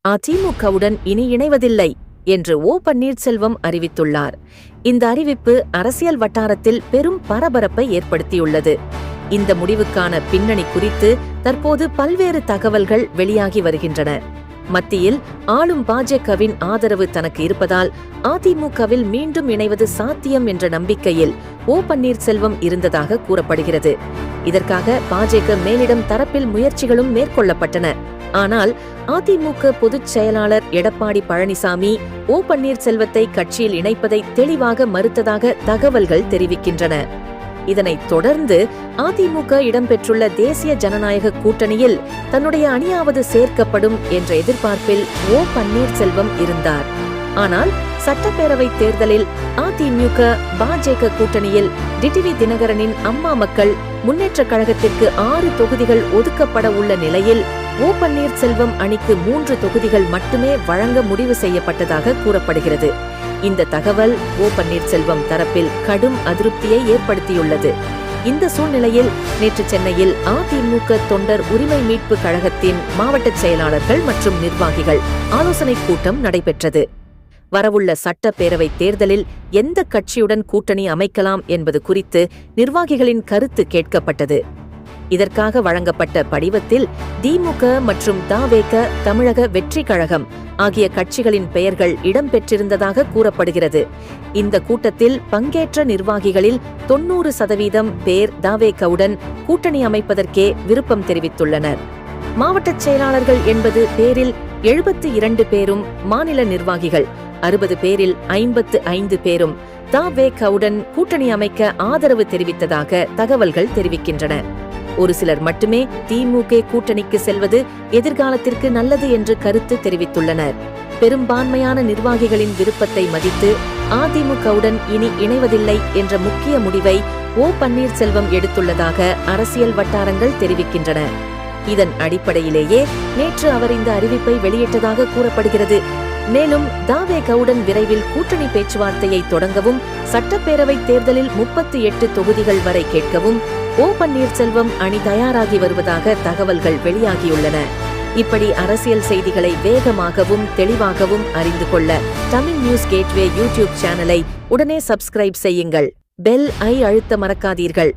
அதிமுகவுடன் இனி இணைவதில்லை என்று ஓ பன்னீர்செல்வம் அறிவித்துள்ளார். இந்த அறிவிப்பு அரசியல் வட்டாரத்தில் பெரும் பரபரப்பை ஏற்படுத்தியுள்ளது. இந்த முடிவுக்கான பின்னணி குறித்து தற்போது பல்வேறு தகவல்கள் வெளியாகி வருகின்றன. மத்தியில் ஆளும் பாஜகவின் ஆதரவு தனக்கு இருப்பதால் அதிமுகவில் மீண்டும் இணைவது சாத்தியம் என்ற நம்பிக்கையில் ஓ பன்னீர்செல்வம் இருந்ததாக கூறப்படுகிறது. இதற்காக பாஜக மேலிடம் தரப்பில் முயற்சிகளும் மேற்கொள்ளப்பட்டன. ஆனால் அதிமுக பொதுச் செயலாளர் எடப்பாடி பழனிசாமி ஓ பன்னீர்செல்வத்தை கட்சியில் இணைப்பதை தெளிவாக மறுத்ததாக தகவல்கள் தெரிவிக்கின்றன. இதனைத் தொடர்ந்து அதிமுக இடம்பெற்றுள்ள தேசிய ஜனநாயக கூட்டணியில் தன்னுடைய அணியாவது சேர்க்கப்படும் என்ற எதிர்பார்ப்பில் ஓ பன்னீர்செல்வம் இருந்தார். ஆனால் சட்டப்பேரவை தேர்தலில் அதிமுக பாஜக கூட்டணியில் டிடிவி தினகரனின் அம்மா மக்கள் முன்னேற்ற கழகத்திற்கு 6 தொகுதிகள் ஒதுக்கப்பட உள்ள நிலையில் ஓ பன்னீர்செல்வம் அணிக்கு 3 தொகுதிகள் மட்டுமே வழங்க முடிவு செய்யப்பட்டதாக கூறப்படுகிறது. இந்த தகவல் ஓ பன்னீர்செல்வம் தரப்பில் கடும் அதிருப்தியை ஏற்படுத்தியுள்ளது. இந்த சூழ்நிலையில் நேற்று சென்னையில் அதிமுக தொண்டர் உரிமை மீட்பு கழகத்தின் மாவட்ட செயலாளர்கள் மற்றும் நிர்வாகிகள் ஆலோசனைக் கூட்டம் நடைபெற்றது. வரவுள்ள சட்டப்பேரவை தேர்தலில் எந்த கட்சியுடன் கூட்டணி அமைக்கலாம் என்பது குறித்து நிர்வாகிகளின் கருத்து கேட்கப்பட்டது. இதற்காக வழங்கப்பட்ட படிவத்தில் திமுக மற்றும் தவேக, தமிழக வெற்றி கழகம் ஆகிய கட்சிகளின் பெயர்கள் இடம்பெற்றிருந்ததாக கூறப்படுகிறது. இந்த கூட்டத்தில் பங்கேற்ற நிர்வாகிகளில் 90% பேர் தவேகவுடன் கூட்டணி அமைப்பதற்கே விருப்பம் தெரிவித்துள்ளனர். மாவட்ட செயலாளர்கள் 80 பேரில் 72 பேரும் மாநில நிர்வாகிகள், 60 பேரில் 55 பேரும் தவேகவுடன் கூட்டணி அமைக்க ஆதரவு தெரிவித்ததாக தகவல்கள் தெரிவிக்கின்றன. ஒரு சிலர் மட்டுமே திமுக கூட்டணிக்கு செல்வது எதிர்காலத்திற்கு நல்லது என்று கருத்து தெரிவித்துள்ளனர். பெரும்பான்மையான நிர்வாகிகளின் விருப்பத்தை மதித்து அதிமுகவுடன் இனி இணைவதில்லை என்ற முக்கிய முடிவை ஓ பன்னீர்செல்வம் எடுத்துள்ளதாக அரசியல் வட்டாரங்கள் தெரிவிக்கின்றன. இதன் அடிப்படையிலேயே நேற்று அவர் இந்த அறிவிப்பை வெளியிட்டதாக கூறப்படுகிறது. மேலும் தவேகவுடன் விரைவில் கூட்டணி பேச்சுவார்த்தையை தொடங்கவும், சட்டப்பேரவை தேர்தலில் 38 தொகுதிகள் வரை கேட்கவும் ஓ பன்னீர்செல்வம் அணி தயாராகி வருவதாக தகவல்கள் வெளியாகியுள்ளன. இப்படி அரசியல் செய்திகளை வேகமாகவும் தெளிவாகவும் அறிந்து கொள்ள தமிழ் நியூஸ் கேட்வே யூடியூப் சேனலை உடனே சப்ஸ்கிரைப் செய்யுங்கள். பெல் ஐ அழுத்த மறக்காதீர்கள்.